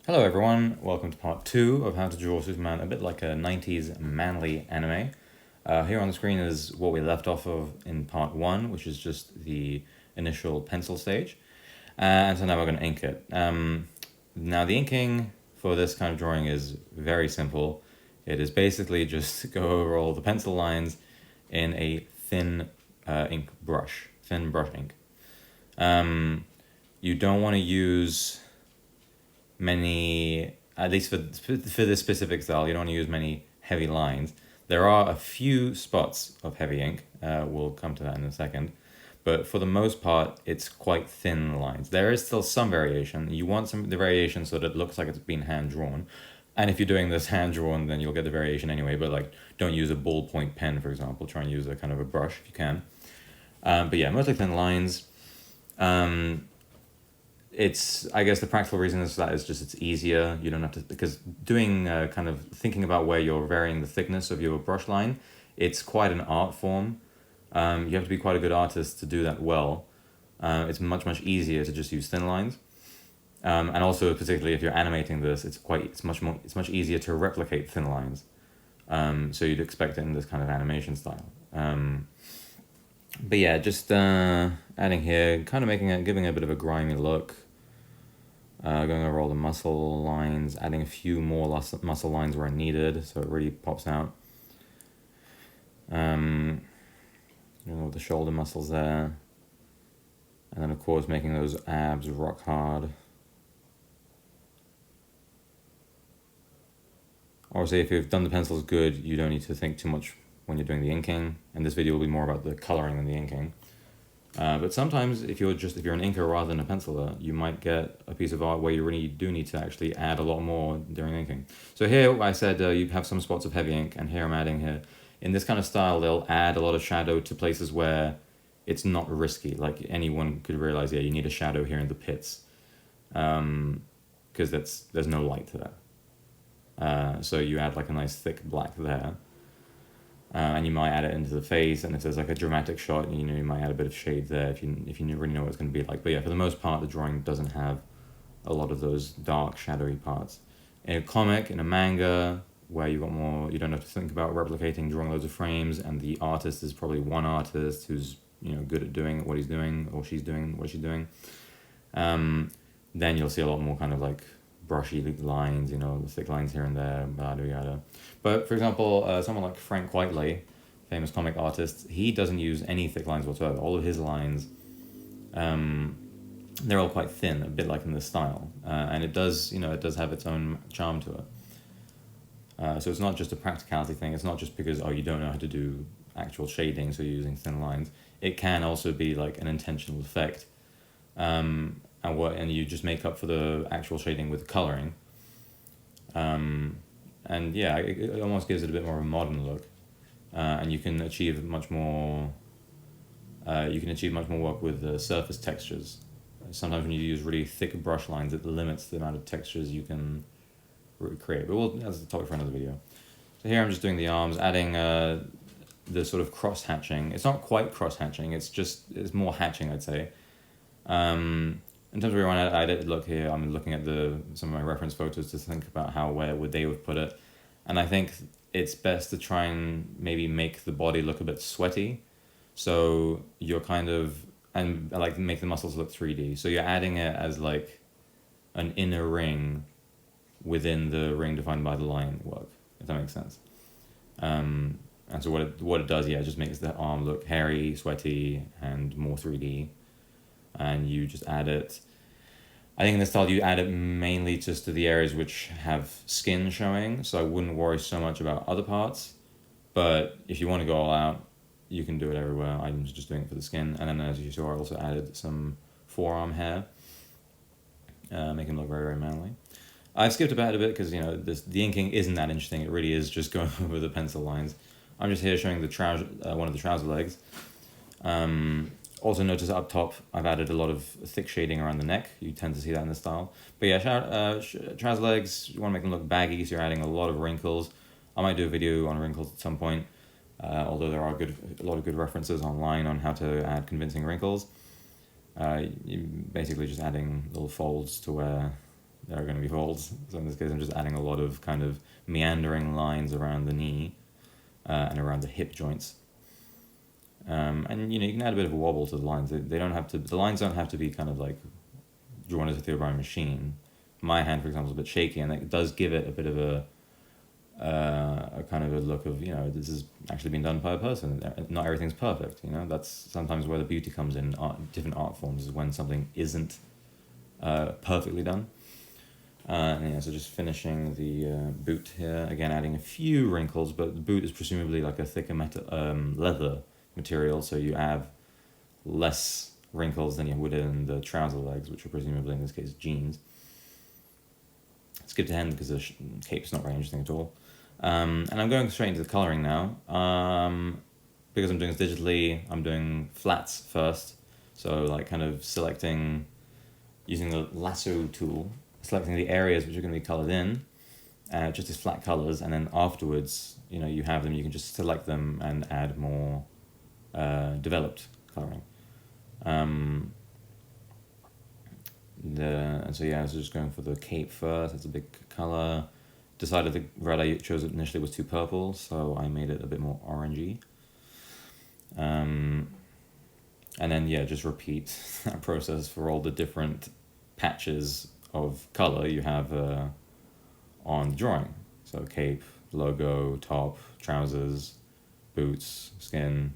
Hello everyone, welcome to part 2 of How to Draw Superman, a bit like a 90s manly anime. Here on the screen is what we left off of in part 1, which is just the initial pencil stage. And so now we're going to ink it. Now the inking for this kind of drawing is very simple. It is basically just go over all the pencil lines in a thin ink brush, thin brush ink. You don't want to use many, at least for this specific style, you don't want to use many heavy lines. There are a few spots of heavy ink. We'll come to that in a second. But for the most part, it's quite thin lines. There is still some variation. You want the variation so that it looks like it's been hand drawn. And if you're doing this hand drawn, then you'll get the variation anyway. But like, don't use a ballpoint pen, for example. Try and use a kind of a brush if you can. But yeah, mostly thin lines. I guess the practical reason is that is just it's easier. You don't have to, because doing kind of thinking about where you're varying the thickness of your brush line, it's quite an art form. You have to be quite a good artist to do that well. It's much easier to just use thin lines. And also particularly if you're animating this, it's much easier to replicate thin lines. So you'd expect it in this kind of animation style. But yeah, just adding here, kind of giving it a bit of a grimy look. Going over all the muscle lines, adding a few more muscle lines where needed, so it really pops out. The shoulder muscles there. And then of course making those abs rock hard. Obviously if you've done the pencils good, you don't need to think too much when you're doing the inking. And this video will be more about the coloring than the inking. But sometimes if you're an inker rather than a penciler, you might get a piece of art where you really do need to actually add a lot more during inking. So here I said you have some spots of heavy ink, and here I'm adding here. In this kind of style, they'll add a lot of shadow to places where it's not risky. Like anyone could realize, yeah, you need a shadow here in the pits, because there's no light to that. So you add like a nice thick black there. And you might add it into the face, and if there's like a dramatic shot, you might add a bit of shade there if you really know what it's going to be like. But yeah, for the most part, the drawing doesn't have a lot of those dark, shadowy parts. In a comic, in a manga, where you don't have to think about replicating, drawing loads of frames, and the artist is probably one artist who's good at doing what he's doing, or she's doing what she's doing. Then you'll see a lot more kind of like brushy lines, thick lines here and there, yada yada. But for example, someone like Frank Whiteley, famous comic artist, he doesn't use any thick lines whatsoever. All of his lines, they're all quite thin, a bit like in this style, and it does have its own charm to it. So it's not just a practicality thing. It's not just because you don't know how to do actual shading, so you're using thin lines. It can also be like an intentional effect. And you just make up for the actual shading with coloring. And yeah, it almost gives it a bit more of a modern look. And you can achieve much more. You can achieve much more work with surface textures. Sometimes when you use really thick brush lines, it limits the amount of textures you can create. But that's the topic for another video. So here I'm just doing the arms, adding the sort of cross hatching. It's not quite cross hatching. It's more hatching, I'd say. In terms of where I want to add it, look here, I'm looking at some of my reference photos to think about where they would put it. And I think it's best to try and maybe make the body look a bit sweaty. So you're and I like make the muscles look 3D. So you're adding it as like an inner ring within the ring defined by the line work, if that makes sense. And so what it does, yeah, it just makes the arm look hairy, sweaty, and more 3D. And you just add it. I think in this style you add it mainly just to the areas which have skin showing, so I wouldn't worry so much about other parts. But if you want to go all out, you can do it everywhere. I'm just doing it for the skin. And then as you saw, I also added some forearm hair, making it look very, very manly. I've skipped about it a bit because the inking isn't that interesting. It really is just going over the pencil lines. I'm just here showing one of the trouser legs. Also notice up top, I've added a lot of thick shading around the neck. You tend to see that in this style. But yeah, trouser legs, you want to make them look baggy, so you're adding a lot of wrinkles. I might do a video on wrinkles at some point, although there are a lot of good references online on how to add convincing wrinkles. You basically just adding little folds to where there are going to be folds. So in this case, I'm just adding a lot of kind of meandering lines around the knee and around the hip joints. And you can add a bit of a wobble to the lines. They don't have to. The lines don't have to be kind of like drawn as if they were by a machine. My hand, for example, is a bit shaky, and it does give it a bit of a kind of a look of this has actually been done by a person. Not everything's perfect. That's sometimes where the beauty comes in. Different art forms is when something isn't perfectly done. So just finishing the boot here again, adding a few wrinkles, but the boot is presumably like a thicker leather material, so you have less wrinkles than you would in the trouser legs, which are presumably in this case jeans. Skip ahead because the cape's not very interesting at all. And I'm going straight into the coloring now. Because I'm doing this digitally, I'm doing flats first. So like kind of using the lasso tool, selecting the areas which are going to be colored in, just as flat colors, and then afterwards, you have them, you can just select them and add more developed coloring. I was just going for the cape first. That's a big color. Decided the red I chose initially was too purple, so I made it a bit more orangey. And then just repeat that process for all the different patches of color you have on the drawing. So cape, logo, top, trousers, boots, skin.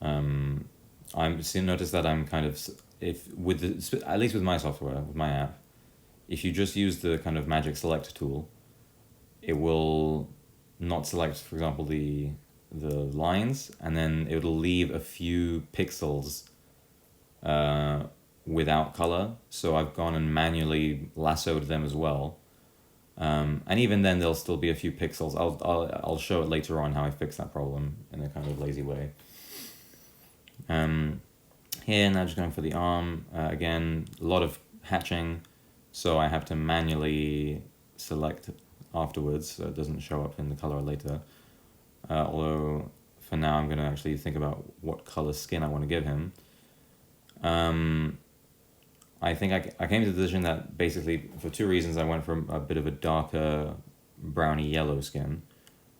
I'm notice that I'm kind of, at least with my software, with my app, if you just use the kind of magic select tool, it will not select, for example, the lines, and then it will leave a few pixels without color. So I've gone and manually lassoed them as well. And even then, there'll still be a few pixels. I'll show it later on how I fix that problem in a kind of lazy way. Here now, just going for the arm. Again, a lot of hatching, so I have to manually select afterwards, so it doesn't show up in the color later. Although for now, I'm going to actually think about what color skin I want to give him. I think I came to the decision that basically for two reasons I went for a bit of a darker browny yellow skin.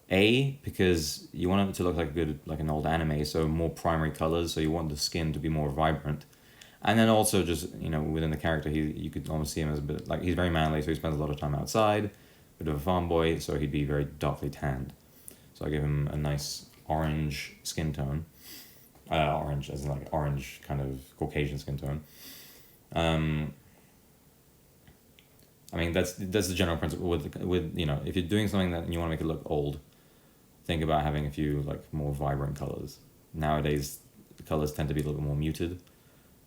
Because you want it to look like an old anime, so more primary colors, so you want the skin to be more vibrant. And then also just, within the character, you could almost see him as a bit, like, he's very manly, so he spends a lot of time outside, bit of a farm boy, so he'd be very darkly tanned. So I give him a nice orange skin tone. Orange, as in like orange kind of Caucasian skin tone. That's the general principle with if you're doing something that you want to make it look old, think about having a few like more vibrant colors. Nowadays, the colors tend to be a little bit more muted,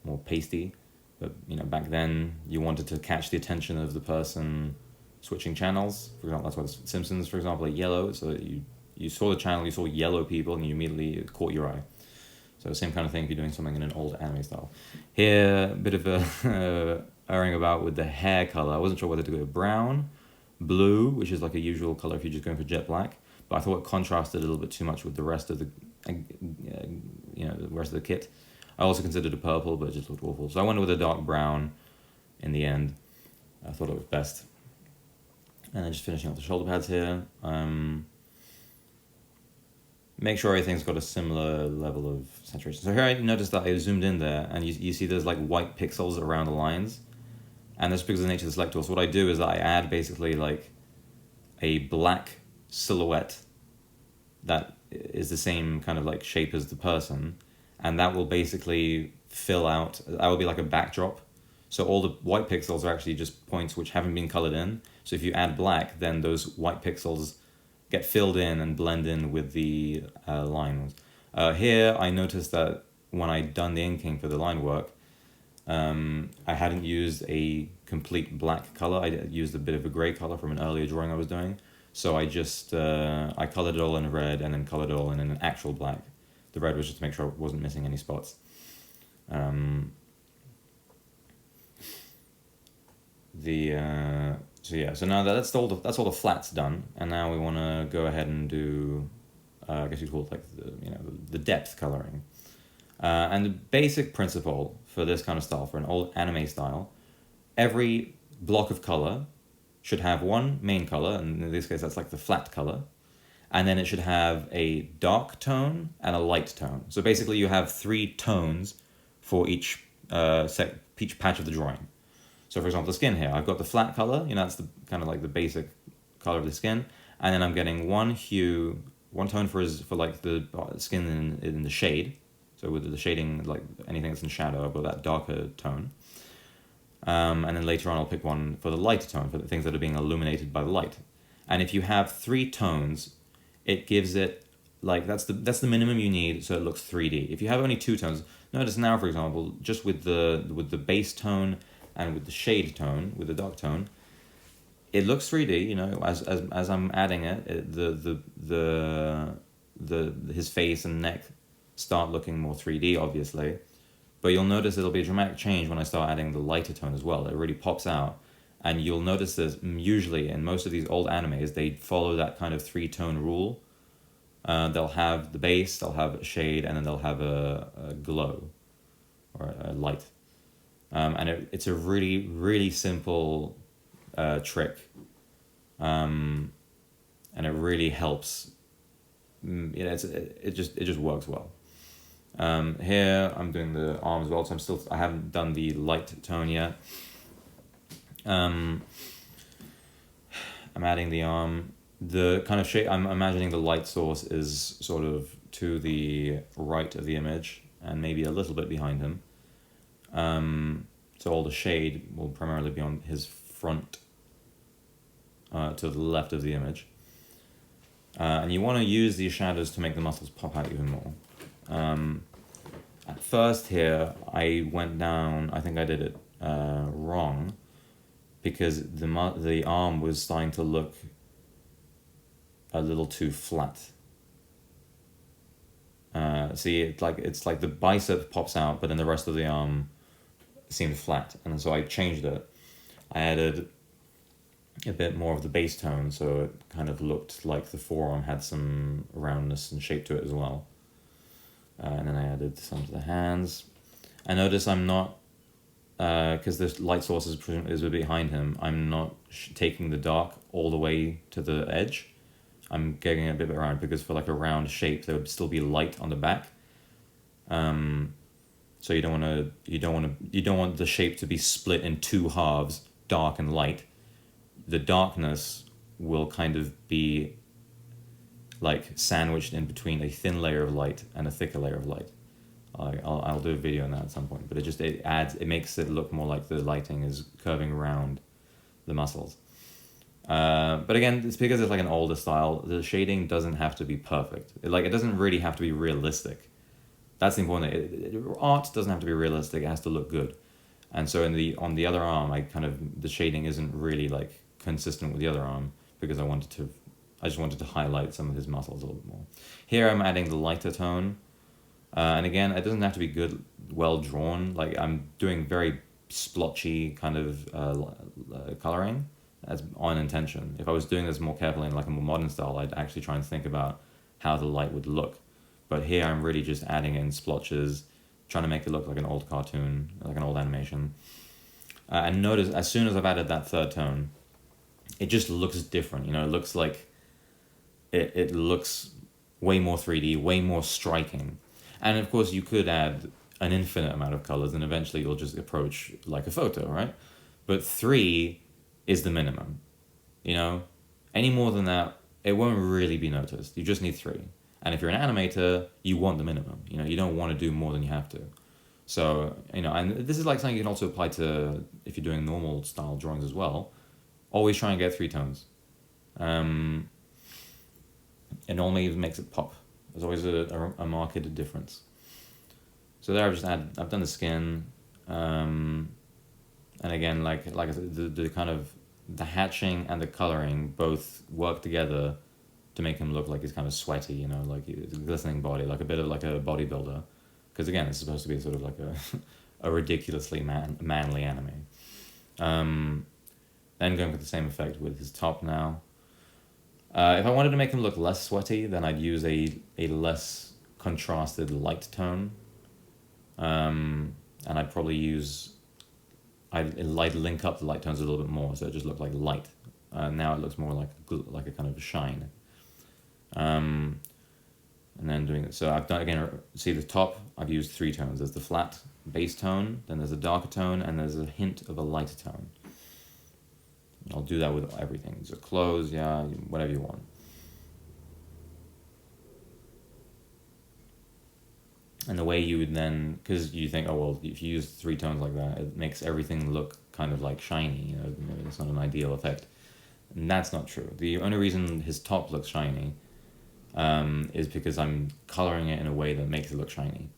more pasty, but back then you wanted to catch the attention of the person switching channels. For example, that's why the Simpsons, for example, are yellow, so that you saw the channel, you saw yellow people, and you immediately caught your eye. So same kind of thing if you're doing something in an old anime style. Here, a bit of a erring about with the hair color. I wasn't sure whether to go brown, blue, which is like a usual color if you're just going for jet black, but I thought it contrasted a little bit too much with the rest of the rest of the kit. I also considered a purple, but it just looked awful. So I went with a dark brown in the end. I thought it was best. And then just finishing off the shoulder pads here. Make sure everything's got a similar level of saturation. So here I noticed that I zoomed in there, and you see there's like white pixels around the lines. And that's because of the nature of the select tool. So what I do is I add basically like a black silhouette that is the same kind of like shape as the person, and that will basically fill out, that will be like a backdrop. So all the white pixels are actually just points which haven't been colored in. So if you add black, then those white pixels get filled in and blend in with the lines. Here I noticed that when I'd done the inking for the line work, I hadn't used a complete black color. I used a bit of a gray color from an earlier drawing I was doing. So I just, I colored it all in red and then colored it all in an actual black. The red was just to make sure I wasn't missing any spots. So now that's all the flats done, and now we want to go ahead and do, I guess you'd call it like the depth coloring. And the basic principle for this kind of style, for an old anime style, every block of color should have one main color, and in this case that's like the flat color, and then it should have a dark tone and a light tone. So basically you have three tones for each each patch of the drawing. So for example, the skin here, I've got the flat color, that's the kind of like the basic color of the skin, and then I'm getting one hue, one tone for like the skin in the shade. So with the shading, like anything that's in shadow, I've got that darker tone. And then later on I'll pick one for the lighter tone, for the things that are being illuminated by the light. And if you have three tones, it gives it, like, that's the minimum you need so it looks 3D. If you have only two tones, notice now, for example, just with the base tone and with the shade tone, with the dark tone, it looks 3D, as I'm adding it, his face and neck start looking more 3D, obviously. But you'll notice it'll be a dramatic change when I start adding the lighter tone as well. It really pops out. And you'll notice that usually in most of these old animes, they follow that kind of three-tone rule. They'll have the base, they'll have a shade, and then they'll have a glow or a light. And it's a really, really simple trick. And it really helps. It just works well. Here I'm doing the arm as well, so I haven't done the light tone yet. I'm adding the arm. The kind of shape, I'm imagining the light source is sort of to the right of the image and maybe a little bit behind him. So all the shade will primarily be on his front, to the left of the image. And you want to use these shadows to make the muscles pop out even more. At first here, I went down, I think I did it wrong, because the arm was starting to look a little too flat. See, it's like the bicep pops out, but then the rest of the arm seems flat, and so I changed it. I added a bit more of the base tone, so it kind of looked like the forearm had some roundness and shape to it as well. And then I added some to the hands. I notice I'm not, because this light source is behind him, I'm not taking the dark all the way to the edge. I'm getting it a bit around, because for like a round shape, there would still be light on the back. So you don't want the shape to be split in two halves, dark and light. The darkness will kind of be like sandwiched in between a thin layer of light and a thicker layer of light. I'll do a video on that at some point, but it makes it look more like the lighting is curving around the muscles. But again, it's because it's like an older style. The shading doesn't have to be perfect. It doesn't really have to be realistic. That's the important thing. Art doesn't have to be realistic. It has to look good. And so on the other arm, the shading isn't really like consistent with the other arm, because I just wanted to highlight some of his muscles a little bit more. Here I'm adding the lighter tone. And again, it doesn't have to be good, well drawn. Like, I'm doing very splotchy kind of coloring. That's on intention. If I was doing this more carefully in like a more modern style, I'd actually try and think about how the light would look. But here I'm really just adding in splotches, trying to make it look like an old cartoon, like an old animation. And notice, as soon as I've added that third tone, it just looks different. It looks like, it looks way more 3D, way more striking. And of course you could add an infinite amount of colors and eventually you'll just approach like a photo, right? But 3 is the minimum. Any more than that, it won't really be noticed. You just need 3. And if you're an animator, you want the minimum. You don't want to do more than you have to. So, and this is like something you can also apply to if you're doing normal style drawings as well. Always try and get 3 tones. It normally makes it pop. There's always a marked difference. So there I've done the skin. And again, like I said, the kind of the hatching and the coloring both work together to make him look like he's kind of sweaty, like a glistening body, like a bit of like a bodybuilder. Because again, it's supposed to be sort of like a ridiculously manly anime. Then going for the same effect with his top now. If I wanted to make him look less sweaty, then I'd use a less contrasted light tone. And I'd probably use I'd link up the light tones a little bit more, so it just looked like light. Now it looks more like a kind of a shine. And then doing it. So I've done, again, see the top, I've used 3 tones. There's the flat bass tone, then there's a darker tone, and there's a hint of a lighter tone. I'll do that with everything. So close, yeah, whatever you want. And the way you would then, because you think, oh, well, if you use 3 tones like that, it makes everything look kind of like shiny, maybe it's not an ideal effect. And that's not true. The only reason his top looks shiny is because I'm coloring it in a way that makes it look shiny.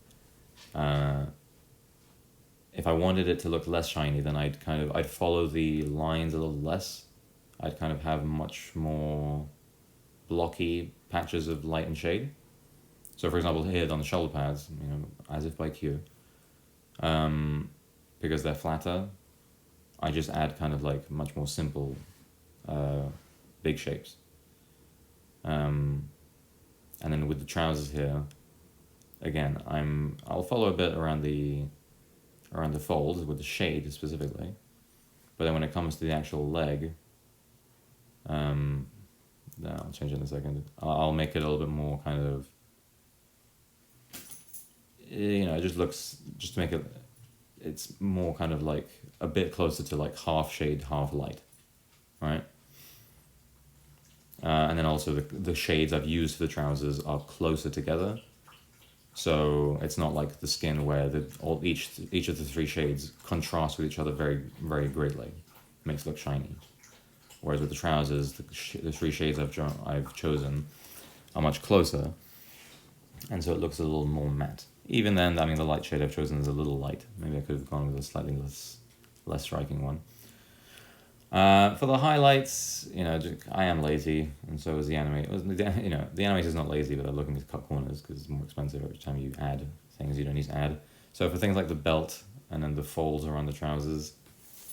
If I wanted it to look less shiny, then I'd follow the lines a little less. I'd kind of have much more blocky patches of light and shade. So for example, here on the shoulder pads, As If by Q, because they're flatter, I just add kind of like much more simple, big shapes. And then with the trousers here, again, I'll follow a bit around the folds with the shade specifically, but then when it comes to the actual leg, no, I'll change it in a second. I'll make it a little bit more kind of, it just looks, just to make it, it's more kind of like a bit closer to like half shade, half light, right? And then also the shades I've used for the trousers are closer together. So it's not like the skin where each of the 3 shades contrast with each other very, very greatly. Makes it look shiny. Whereas with the trousers, the 3 shades I've chosen are much closer. And so it looks a little more matte. Even then, the light shade I've chosen is a little light. Maybe I could have gone with a slightly less striking one. For the highlights, I am lazy, and so is the animator. The animator's not lazy, but they're looking to cut corners because it's more expensive every time you add things you don't need to add. So for things like the belt and then the folds around the trousers,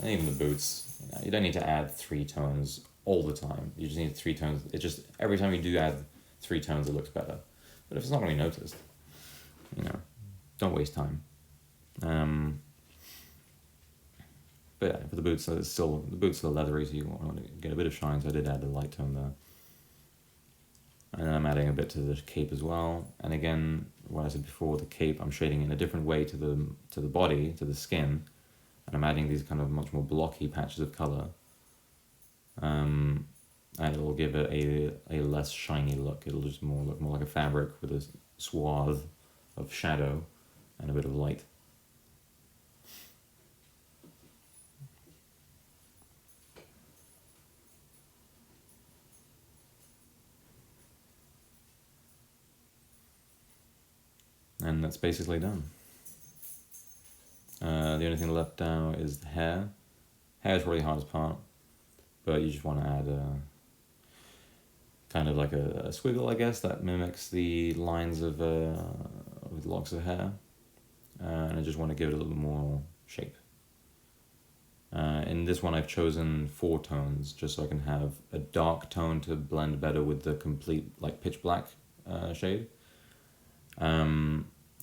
and even the boots, you don't need to add 3 tones all the time. You just need 3 tones. It just, every time you do add 3 tones, it looks better. But if it's not really noticed, don't waste time. But yeah, for the boots, the boots are leathery, so you want to get a bit of shine, so I did add a light tone there. And then I'm adding a bit to the cape as well. And again, what I said before, the cape, I'm shading in a different way to the body, to the skin, and I'm adding these kind of much more blocky patches of color. And it will give it a less shiny look. It'll just look more like a fabric with a swath of shadow and a bit of light. And that's basically done. The only thing left now is the hair. Hair is probably the hardest part, but you just want to add kind of like a squiggle, I guess, that mimics the lines of locks of hair. And I just want to give it a little more shape. In this one I've chosen 4 tones, just so I can have a dark tone to blend better with the complete like pitch black shade.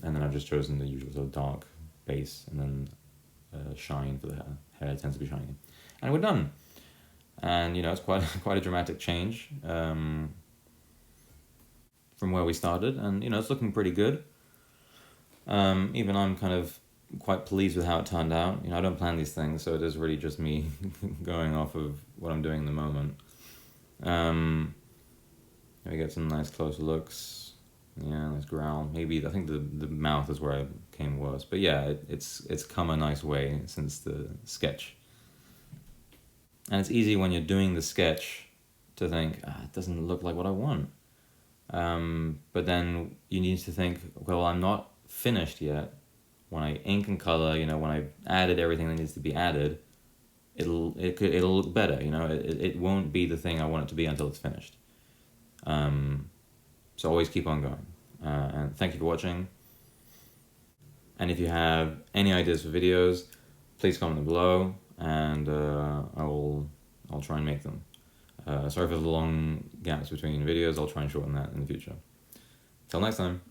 And then I've just chosen the usual sort of dark base and then shine for the hair. Hair tends to be shiny. And we're done. And it's quite a dramatic change from where we started, and it's looking pretty good. Even I'm kind of quite pleased with how it turned out. I don't plan these things, so it is really just me going off of what I'm doing in the moment. We get some nice close looks. Yeah, nice growl. Maybe I think the mouth is where I came worse, but yeah, it's come a nice way since the sketch. And it's easy when you're doing the sketch to think, it doesn't look like what I want. But then you need to think, well, I'm not finished yet. When I ink and color, when I've added everything that needs to be added, it'll look better. It won't be the thing I want it to be until it's finished. So always keep on going. And thank you for watching. And if you have any ideas for videos, please comment them below, and I'll try and make them. Sorry for the long gaps between videos. I'll try and shorten that in the future. Till next time.